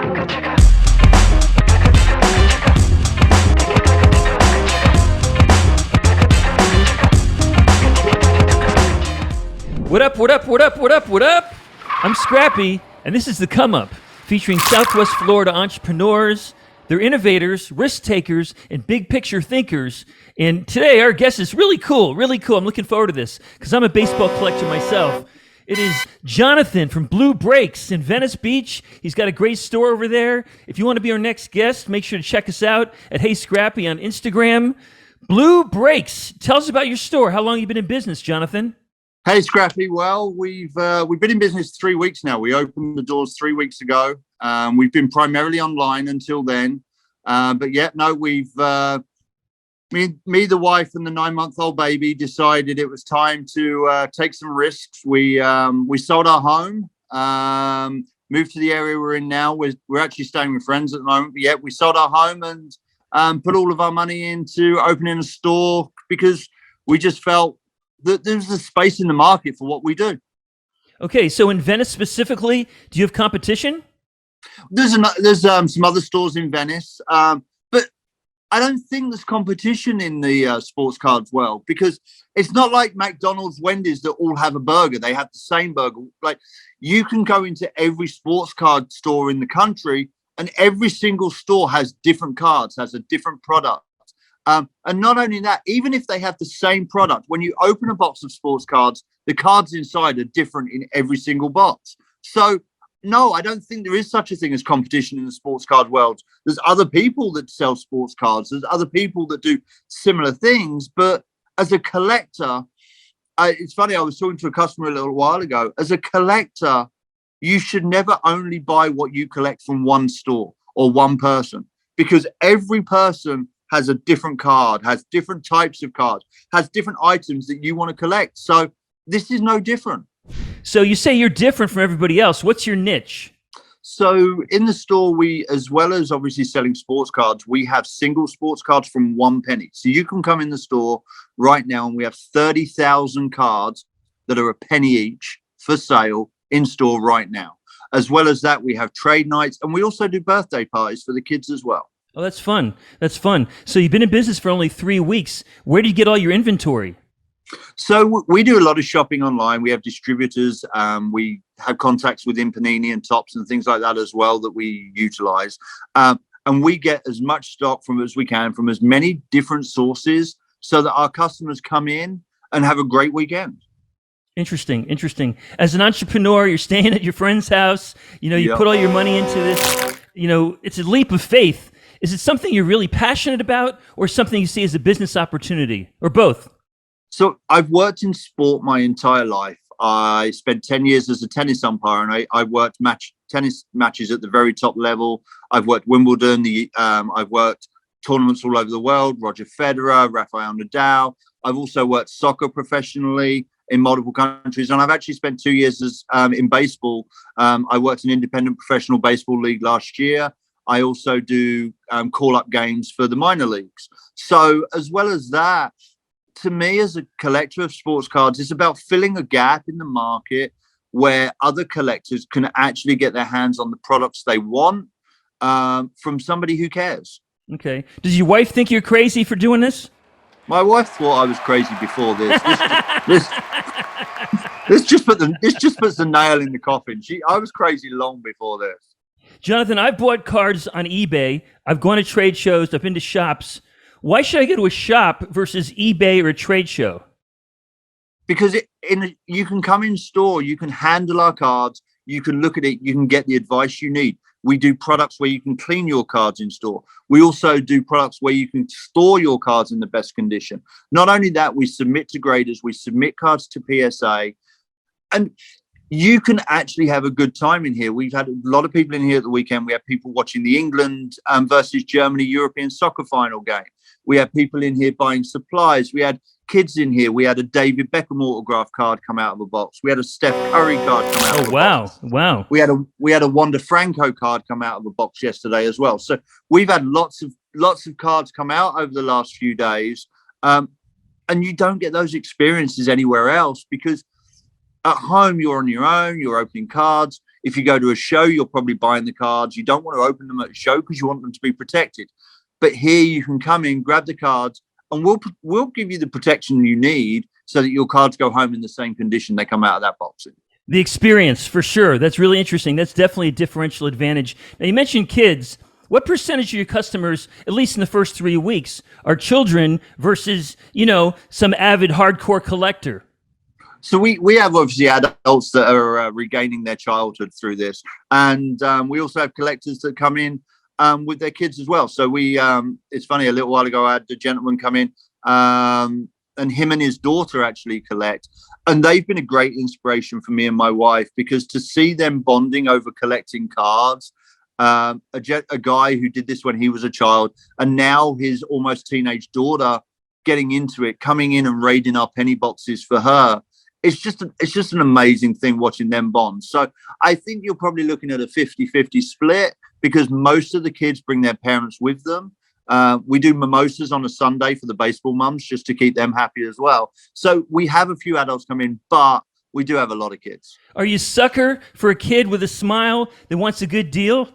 What up, what up, what up, what up, what up? I'm Scrappy, and this is The Come Up, featuring Southwest Florida entrepreneurs. They're innovators, risk takers, and big picture thinkers. And today our guest is really cool, really cool. I'm looking forward to this because I'm a baseball collector myself. It is Jonathan from Blue Breaks in Venice Beach. He's got a great store over there. If you want to be our next guest, make sure to check us out at Hey Scrappy on Instagram. Blue Breaks. Tell us about your store. How long have you been in business, Jonathan? Hey, Scrappy. Well, we've been in business 3 weeks now. We opened the doors 3 weeks ago. We've been primarily online until then. But yeah, no, we've me, the wife, and the 9-month-old baby decided it was time to take some risks. We sold our home, moved to the area we're in now. We're actually staying with friends at the moment. But yeah, we sold our home and put all of our money into opening a store because we just felt that there's a space in the market for what we do. Okay, so in Venice specifically, do you have competition? There's some other stores in Venice, but I don't think there's competition in the sports cards world because it's not like McDonald's, Wendy's that all have a burger. They have the same burger. Like you can go into every sports card store in the country, and every single store has different cards, has a different product. And not only that, even if they have the same product, when you open a box of sports cards, the cards inside are different in every single box. So, no, I don't think there is such a thing as competition in the sports card world. There's other people that sell sports cards. There's other people that do similar things. But as a collector, it's funny, I was talking to a customer a little while ago. As a collector, you should never only buy what you collect from one store or one person, because every person has a different card, has different types of cards, has different items that you want to collect. So this is no different. So you say you're different from everybody else. What's your niche? So in the store, we, as well as obviously selling sports cards, we have single sports cards from 1 penny. So you can come in the store right now and we have 30,000 cards that are a penny each for sale in store right now. As well as that, we have trade nights, and we also do birthday parties for the kids as well. Oh, that's fun. That's fun. So you've been in business for only 3 weeks. Where do you get all your inventory? So we do a lot of shopping online. We have distributors. We have contacts within Panini and Tops and things like that as well that we utilize. And we get as much stock from as we can from as many different sources so that our customers come in and have a great weekend. Interesting, interesting. As an entrepreneur, you're staying at your friend's house. You know, you put all your money into this. You know, it's a leap of faith. Is it something you're really passionate about or something you see as a business opportunity, or both? So I've worked in sport my entire life. I spent 10 years as a tennis umpire, and I worked tennis matches at the very top level. I've worked Wimbledon. I've worked tournaments all over the world, Roger Federer, Rafael Nadal. I've also worked soccer professionally in multiple countries, and I've actually spent 2 years in baseball. I worked in independent professional baseball league last year. I also do call-up games for the minor leagues. So as well as that, to me as a collector of sports cards, it's about filling a gap in the market where other collectors can actually get their hands on the products they want from somebody who cares. Okay. Does your wife think you're crazy for doing this? My wife thought I was crazy before this. This just puts the nail in the coffin. I was crazy long before this. Jonathan, I've bought cards on eBay. I've gone to trade shows. I've been to shops. Why should I go to a shop versus eBay or a trade show? Because you can come in store, you can handle our cards, you can look at it, you can get the advice you need. We do products where you can clean your cards in store. We also do products where you can store your cards in the best condition. Not only that, we submit to graders, we submit cards to PSA, and you can actually have a good time in here. We've had a lot of people in here at the weekend. We had people watching the England versus Germany European soccer final game. We had people in here buying supplies. We had kids in here. We had a David Beckham autograph card come out of a box. We had a Steph Curry card come out of a box. Wow. We had a Wanda Franco card come out of a box yesterday as well. So we've had lots of cards come out over the last few days. And you don't get those experiences anywhere else because at home, you're on your own, you're opening cards, If you go to a show, you're probably buying the cards. You don't want to open them at a show because you want them to be protected. But here you can come in, grab the cards, and we'll give you the protection you need so that your cards go home in the same condition they come out of that box in. The experience, for sure. That's really interesting. That's definitely a differential advantage. Now, you mentioned kids. What percentage of your customers, at least in the first 3 weeks, are children versus, some avid hardcore collector? So we have obviously adults that are regaining their childhood through this, and we also have collectors that come in with their kids as well. So it's funny, a little while ago I had a gentleman come in, and him and his daughter actually collect, and they've been a great inspiration for me and my wife, because to see them bonding over collecting cards, a guy who did this when he was a child, and now his almost teenage daughter getting into it, coming in and raiding our penny boxes for her. It's just an amazing thing watching them bond. So I think you're probably looking at a 50-50 split, because most of the kids bring their parents with them. We do mimosas on a Sunday for the baseball mums just to keep them happy as well. So we have a few adults come in, but we do have a lot of kids. Are you a sucker for a kid with a smile that wants a good deal?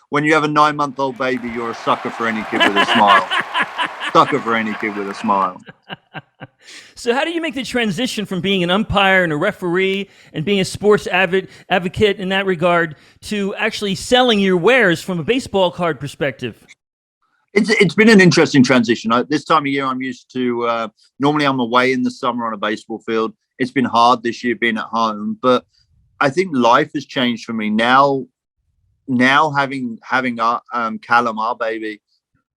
When you have a 9-month-old baby, you're a sucker for any kid with a smile. Sucker for any kid with a smile. So how do you make the transition from being an umpire and a referee and being a sports advocate in that regard to actually selling your wares from a baseball card perspective? It's been an interesting transition. This time of year, I'm used to, normally I'm away in the summer on a baseball field. It's been hard this year being at home, but I think life has changed for me now having Callum, our baby.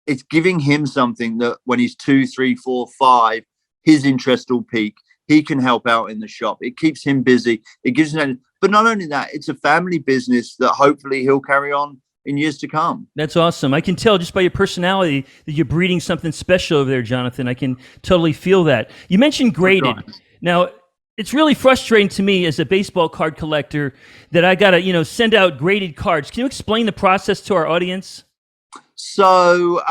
It's giving him something that when he's 2, 3, 4, 5, his interest will peak. He can help out in the shop. It keeps him busy. It gives him, but not only that, it's a family business that hopefully he'll carry on in years to come. That's awesome. I can tell just by your personality that you're breeding something special over there, Jonathan. I can totally feel that. You mentioned graded. Now, it's really frustrating to me as a baseball card collector that I got to, send out graded cards. Can you explain the process to our audience? So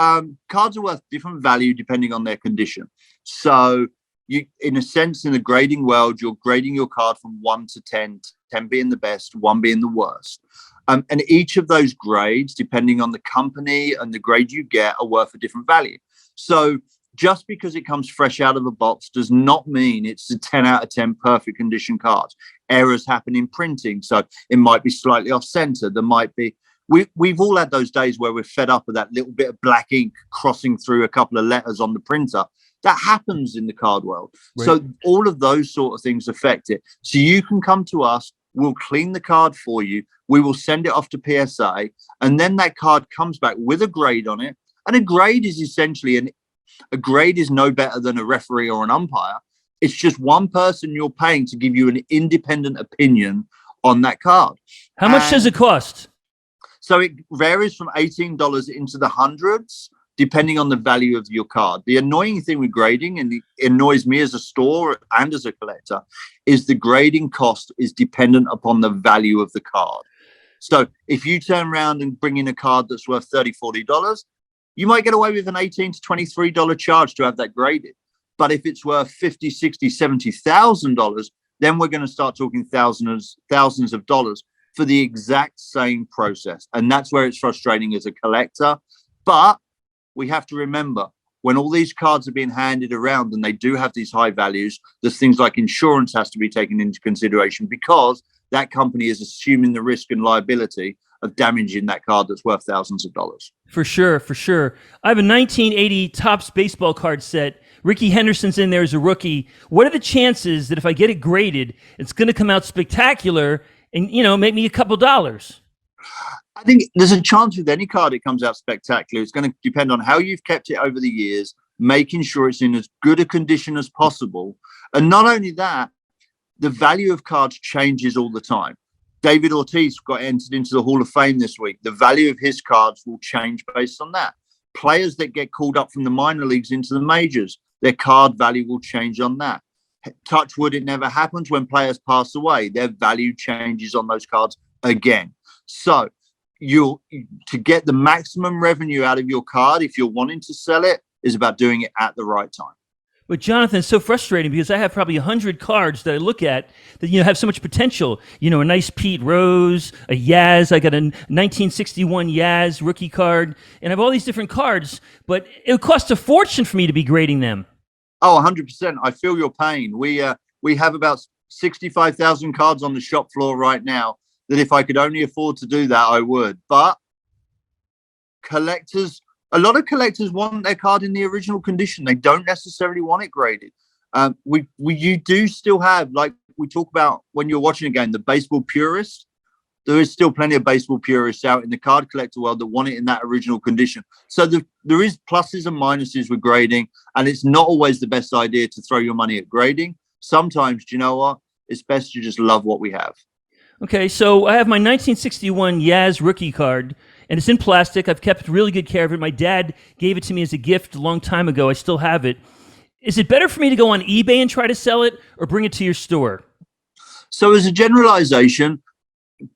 cards are worth different value depending on their condition. So you, in a sense, in the grading world, you're grading your card from 1 to 10, 10 being the best, 1 being the worst. And each of those grades, depending on the company and the grade you get, are worth a different value. So just because it comes fresh out of a box does not mean it's a 10 out of 10 perfect condition card. Errors happen in printing, so it might be slightly off center. There might be, we've all had those days where we're fed up with that little bit of black ink crossing through a couple of letters on the printer. That happens in the card world. Right. So all of those sort of things affect it. So you can come to us, we'll clean the card for you, we will send it off to PSA, and then that card comes back with a grade on it. And a grade is essentially a grade is no better than a referee or an umpire. It's just one person you're paying to give you an independent opinion on that card. How much does it cost? So it varies from $18 into the hundreds, depending on the value of your card. The annoying thing with grading, and it annoys me as a store and as a collector, is the grading cost is dependent upon the value of the card. So if you turn around and bring in a card that's worth $30, $40, you might get away with an $18 to $23 charge to have that graded. But if it's worth $50, $60, $70,000, then we're going to start talking thousands of dollars for the exact same process. And that's where it's frustrating as a collector. But we have to remember, when all these cards are being handed around and they do have these high values, there's things like insurance has to be taken into consideration, because that company is assuming the risk and liability of damaging that card that's worth thousands of dollars. For sure, for sure. I have a 1980 Topps baseball card set. Ricky Henderson's in there as a rookie. What are the chances that if I get it graded, it's going to come out spectacular and, make me a couple dollars? I think there's a chance with any card it comes out spectacular. It's going to depend on how you've kept it over the years, making sure it's in as good a condition as possible. And not only that, the value of cards changes all the time. David Ortiz got entered into the Hall of Fame this week. The value of his cards will change based on that. Players that get called up from the minor leagues into the majors, their card value will change on that. Touch wood, it never happens. When players pass away, their value changes on those cards again. So to get the maximum revenue out of your card, if you're wanting to sell it, is about doing it at the right time. But Jonathan, it's so frustrating because I have probably 100 cards that I look at that have so much potential. A nice Pete Rose, a Yaz. I got a 1961 Yaz rookie card, and I have all these different cards. But it costs a fortune for me to be grading them. Oh, 100%. I feel your pain. We have about 65,000 cards on the shop floor right now. That if I could only afford to do that, I would. But a lot of collectors want their card in the original condition. They don't necessarily want it graded. You do still have, like we talk about when you're watching a game, the baseball purists. There is still plenty of baseball purists out in the card collector world that want it in that original condition. So there is pluses and minuses with grading, and it's not always the best idea to throw your money at grading. Sometimes, do you know what? It's best to just love what we have. Okay, so I have my 1961 Yaz rookie card, and it's in plastic. I've kept really good care of it. My dad gave it to me as a gift a long time ago. I still have it. Is it better for me to go on eBay and try to sell it, or bring it to your store? So as a generalization,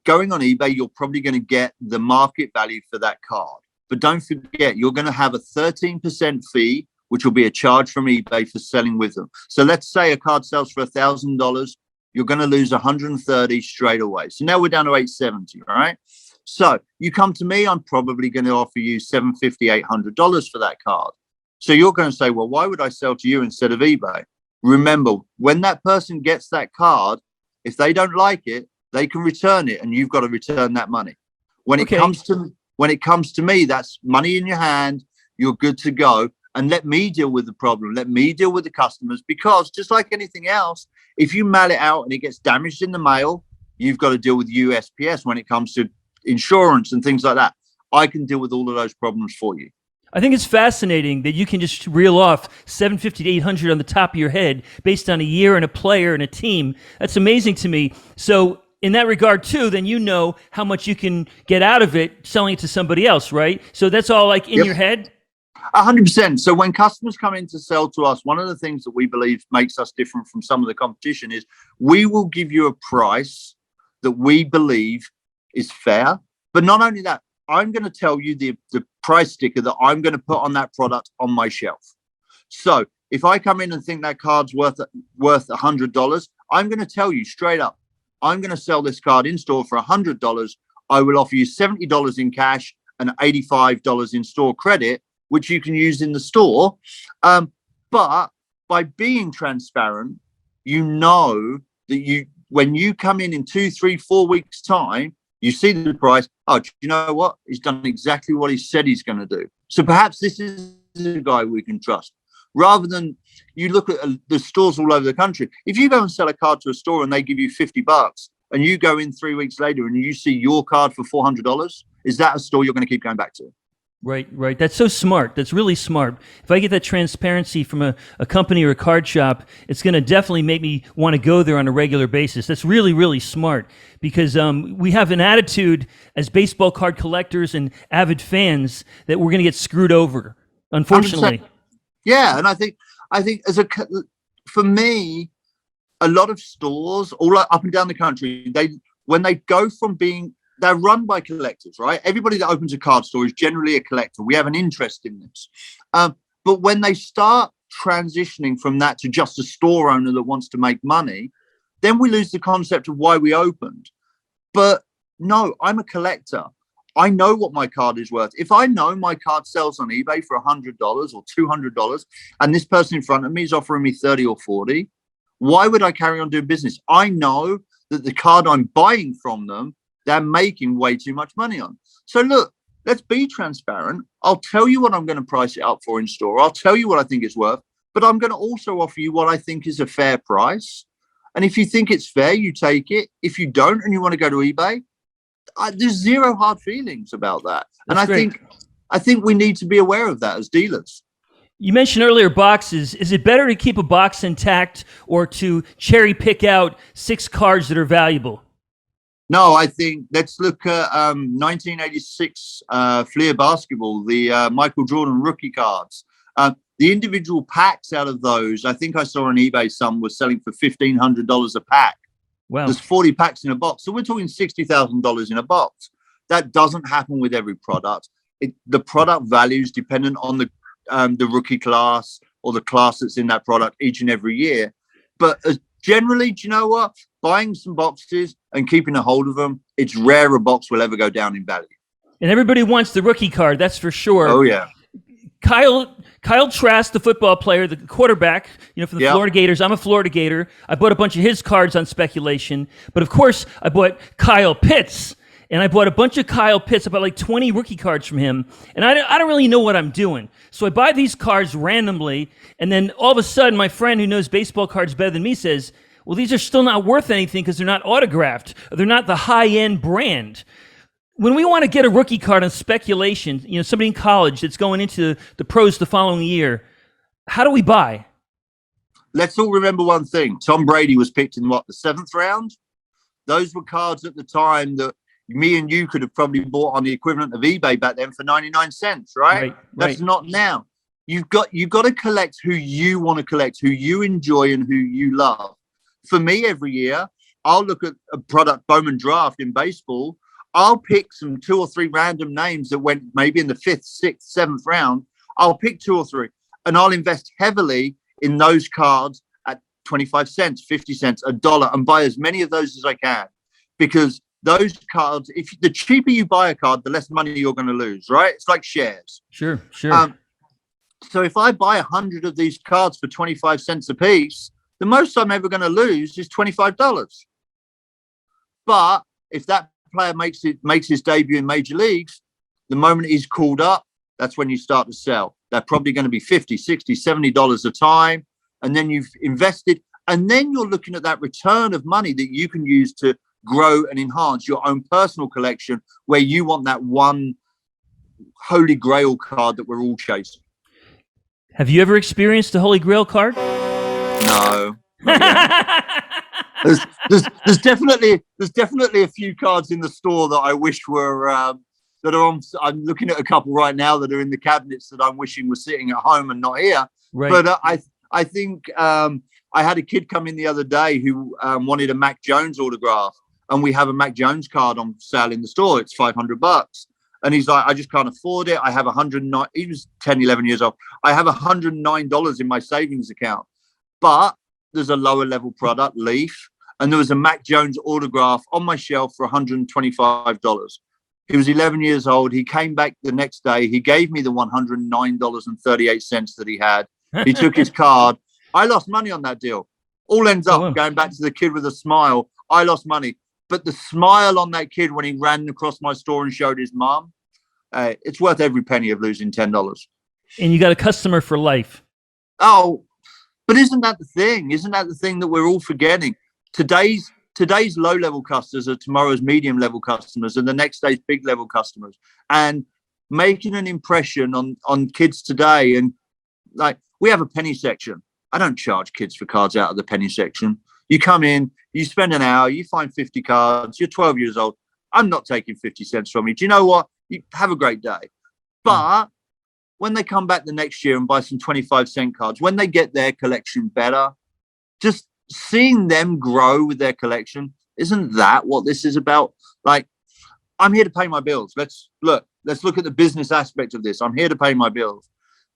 going on eBay, you're probably going to get the market value for that card. But don't forget, you're going to have a 13% fee, which will be a charge from eBay for selling with them. So let's say a card sells for $1,000. You're going to lose 130 straight away. So now we're down to 870, all right? So you come to me, I'm probably going to offer you $750, $800 for that card. So you're going to say, well, why would I sell to you instead of eBay? Remember, when that person gets that card, if they don't like it, they can return it, and you've got to return that money. When it comes to me, that's money in your hand. You're good to go. And let me deal with the problem. Let me deal with the customers, because just like anything else, if you mail it out and it gets damaged in the mail, you've got to deal with USPS when it comes to insurance and things like that. I can deal with all of those problems for you. I think it's fascinating that you can just reel off 750 to 800 on the top of your head based on a year and a player and a team. That's amazing to me. So in that regard too, then how much you can get out of it selling it to somebody else, right? So that's all like in your head? 100%. So when customers come in to sell to us, one of the things that we believe makes us different from some of the competition is we will give you a price that we believe is fair. But not only that, I'm going to tell you the price sticker that I'm going to put on that product on my shelf. So if I come in and think that card's worth $100, I'm going to tell you straight up, I'm going to sell this card in store for $100. I will offer you $70 in cash and $85 in store credit, which you can use in the store. But by being transparent, that when you come in 2, 3, 4 weeks time, you see the price. Oh, do you know what? He's done exactly what he said he's going to do. So perhaps this is a guy we can trust. Rather than you look at the stores all over the country. If you go and sell a card to a store and they give you $50 and you go in 3 weeks later and you see your card for $400, is that a store you're going to keep going back to? Right. That's so smart. That's really smart. If I get that transparency from a company or a card shop, it's going to definitely make me want to go there on a regular basis. That's really, really smart, because we have an attitude as baseball card collectors and avid fans that we're going to get screwed over, unfortunately. 100%. Yeah, and I think for me, a lot of stores all up and down the country, when they go from they're run by collectors, right? Everybody that opens a card store is generally a collector. We have an interest in this. But when they start transitioning from that to just a store owner that wants to make money, then we lose the concept of why we opened. But no, I'm a collector. I know what my card is worth. If I know my card sells on eBay for $100 or $200, and this person in front of me is offering me 30 or 40, why would I carry on doing business? I know that the card I'm buying from them, they're making way too much money on. So look, let's be transparent. I'll tell you what I'm going to price it up for in store. I'll tell you what I think it's worth, but I'm going to also offer you what I think is a fair price. And if you think it's fair, you take it. If you don't and you want to go to eBay, there's zero hard feelings about that. That's and great. I think we need to be aware of that as dealers. You mentioned earlier boxes. Is it better to keep a box intact or to cherry pick out 6 cards that are valuable? No, I think let's look at 1986 Fleer basketball, the Michael Jordan rookie cards. The individual packs out of those, I think I saw on eBay some were selling for $1,500 a pack. Wow. There's 40 packs in a box. So we're talking $60,000 in a box. That doesn't happen with every product. The product value is dependent on the rookie class or the class that's in that product each and every year. But generally, do you know what? Buying some boxes and keeping a hold of them, it's rare a box will ever go down in value. And everybody wants the rookie card, that's for sure. Oh, yeah. Kyle Trask, the football player, the quarterback, for the Florida Gators. I'm a Florida Gator. I bought a bunch of his cards on speculation. But, of course, I bought Kyle Pitts. And I bought a bunch of Kyle Pitts. I bought like 20 rookie cards from him. And I don't really know what I'm doing. So I buy these cards randomly. And then all of a sudden, my friend who knows baseball cards better than me says, well, these are still not worth anything because they're not autographed. Or they're not the high-end brand. When we want to get a rookie card on speculation, somebody in college that's going into the pros the following year, how do we buy? Let's all remember one thing. Tom Brady was picked in the 7th round? Those were cards at the time that me and you could have probably bought on the equivalent of eBay back then for 99 cents, right? That's not now. You've got to collect who you want to collect, who you enjoy and who you love. For me, every year, I'll look at a product Bowman draft in baseball. I'll pick some 2 or 3 random names that went maybe in the 5th, 6th, 7th round. I'll pick 2 or 3 and I'll invest heavily in those cards at 25 cents, 50 cents, $1 and buy as many of those as I can. Because those cards, if the cheaper you buy a card, the less money you're going to lose, right? It's like shares. Sure. So if I buy 100 of these cards for 25 cents a piece, the most I'm ever going to lose is $25. But if that player makes his debut in major leagues, the moment he's called up, that's when you start to sell. They're probably going to be $50, $60, $70 a time. And then you've invested. And then you're looking at that return of money that you can use to grow and enhance your own personal collection, where you want that one holy grail card that we're all chasing. Have you ever experienced a holy grail card? No. There's definitely a few cards in the store that I wish were that are on. I'm looking at a couple right now that are in the cabinets that I'm wishing were sitting at home and not here. Right. But I think I had a kid come in the other day who wanted a Mac Jones autograph, and we have a Mac Jones card on sale in the store. It's $500. And he's like, I just can't afford it. I have 109. He was 10, 11 years old. I have $109 in my savings account. But there's a lower level product, Leaf. And there was a Mac Jones autograph on my shelf for $125. He was 11 years old. He came back the next day. He gave me the $109.38 that he had. He took his card. I lost money on that deal. All ends up going back to the kid with a smile. I lost money. But the smile on that kid when he ran across my store and showed his mom, it's worth every penny of losing $10. And you got a customer for life. Oh, but isn't that the thing? Isn't that the thing that we're all forgetting? Today's low-level customers are tomorrow's medium-level customers, and the next day's big-level customers. And making an impression on kids today, and like we have a penny section. I don't charge kids for cards out of the penny section. You come in, you spend an hour, you find 50 cards. You're 12 years old. I'm not taking 50 cents from you. Do you know what? You have a great day. But when they come back the next year and buy some 25-cent cards, when they get their collection better, just seeing them grow with their collection, isn't that what this is about? Like, I'm here to pay my bills. Let's look at the business aspect of this. I'm here to pay my bills,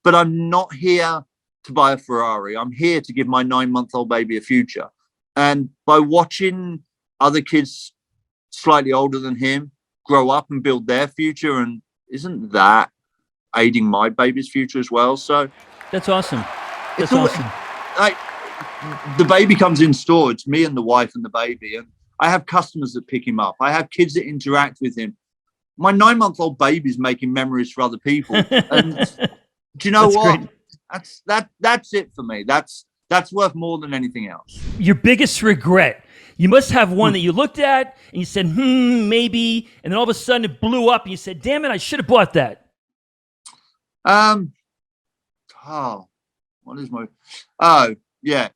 but I'm not here to buy a Ferrari. I'm here to give my 9-month-old baby a future. And by watching other kids slightly older than him grow up and build their future, and isn't that aiding my baby's future as well? So that's awesome. That's awesome. Like, the baby comes in store. It's me and the wife and the baby, and I have customers that pick him up. I have kids that interact with him. My 9-month-old baby's making memories for other people. And do you know what? Great. That's it for me. That's worth more than anything else. Your biggest regret. You must have one that you looked at and you said, maybe, and then all of a sudden it blew up and you said, damn it, I should have bought that.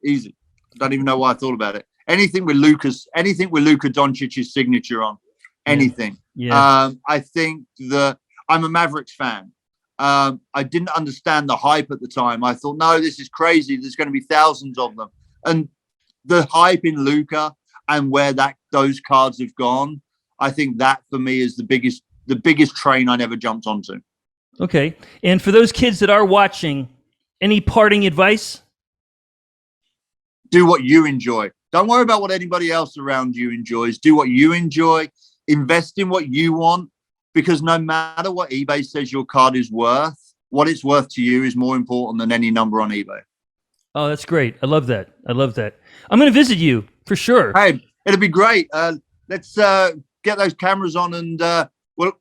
Easy. I don't even know why I thought about it. Anything with Luka Doncic's signature on, anything. Yeah. I think that I'm a Mavericks fan. I didn't understand the hype at the time. I thought, no, this is crazy. There's going to be thousands of them. And the hype in Luka and where those cards have gone, I think that for me is the biggest train I never jumped onto. Okay. And for those kids that are watching Any parting advice? Do what you enjoy. Don't worry about what anybody else around you enjoys. Do what you enjoy. Invest in what you want, because no matter what eBay says your card is worth, what it's worth to you is more important than any number on eBay. Oh, that's great. I love that. I love that. I'm going to visit you for sure. Hey, it'll be great. Let's get those cameras on, and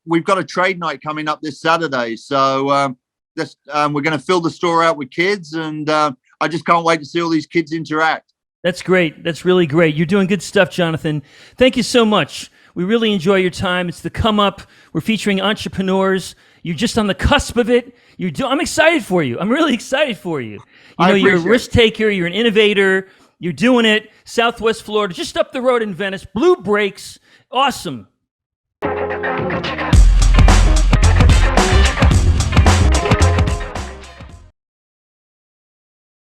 we've got a trade night coming up this Saturday. So we're going to fill the store out with kids, and I just can't wait to see all these kids interact. That's great. That's really great. You're doing good stuff, Jonathan. Thank you so much. We really enjoy your time. It's the Come Up. We're featuring entrepreneurs. You're just on the cusp of it. I'm excited for you. I'm really excited for you. You're a risk taker. You're an innovator. You're doing it. Southwest Florida, just up the road in Venice. Blue Breaks. Awesome.